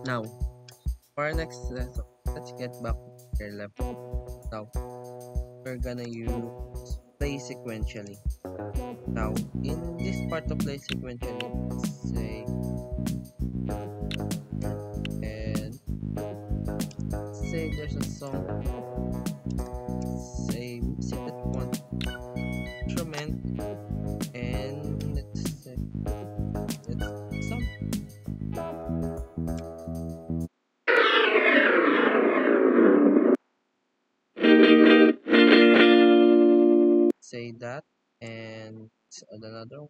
Now, for our next lesson, let's get back to their level. Now, we're gonna use play sequentially. Now, in this part of play sequentially, let's say, and say there's a song, say music that you want, instrument, and let's say, let's some say that, and another one.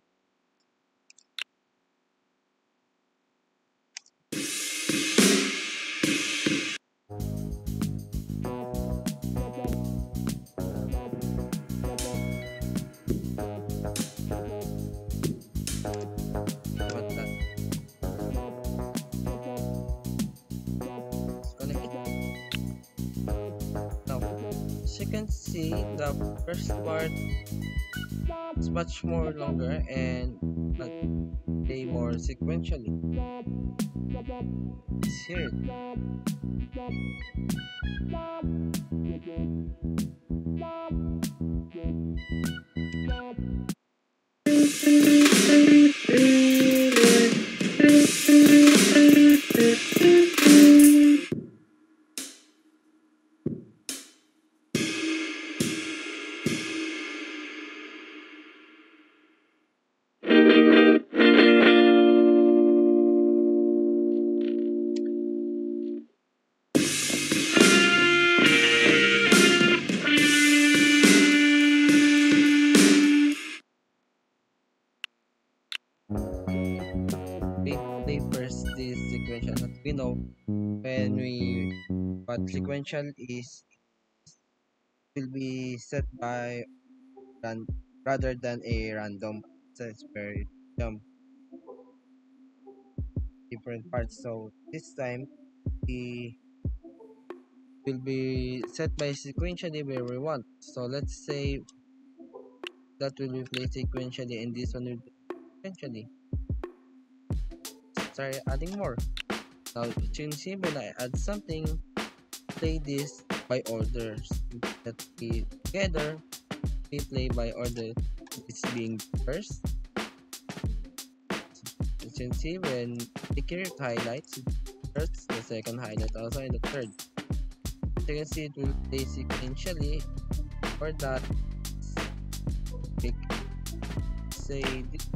What that connect it. Now, as you can see, the first part is much more longer and play more sequentially. Let's hear it. Play first this sequential that we know when we what sequential is will be set by ran, rather than a random access where it jump different parts. So this time we will be set by sequentially where we want. So let's say that will be played sequentially and this one will be sequentially. Start adding more. Now you can see when I add something, play this by orders. That we together we play by order. It's being first. You can see when the current highlights first, the second highlight also, and the third. You can see it will play sequentially. For that, we say this,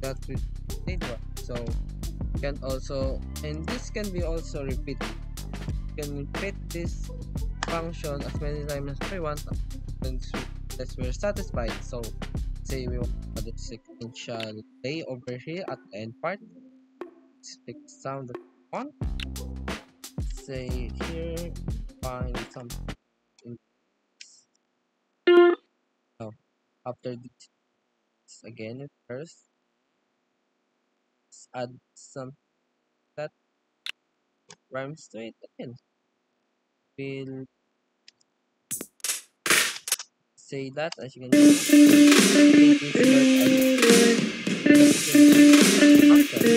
that will play one. So can also, and this can be also repeat. You can repeat this function as many times as we want until we're satisfied. So say we want the sequential play over here at the end part. Let's pick the sound that we want. Say here, find something. Now, after this again, first let's add some that rhymes to it again. We'll say that as you can see, take this word as function.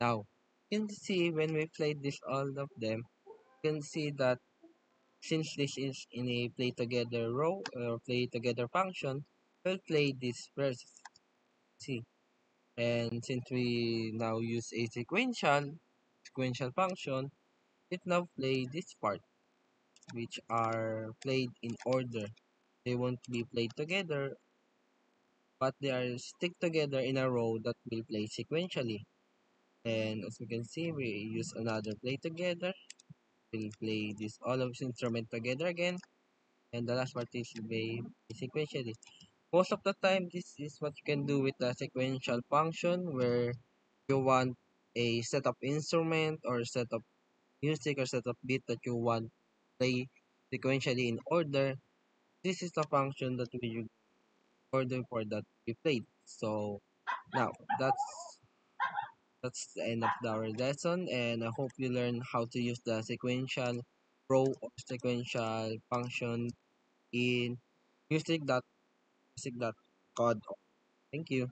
Now, you can see when we play this all of them, you can see that since this is in a play together row or play together function, we'll play this first. See, and since we now use a sequential function, it now play this part, which are played in order. They won't be played together, but they are stick together in a row that will play sequentially. And as you can see, we use another play together. We'll play this all of this instrument together again. And the last part is play sequentially. Most of the time, this is what you can do with the sequential function where you want a set of instrument or set of music or set of beat that you want play sequentially in order. This is the function that we use in order for that to be played. So now that's the end of our lesson, and I hope you learn how to use the sequential row or sequential function in music.code. Thank you.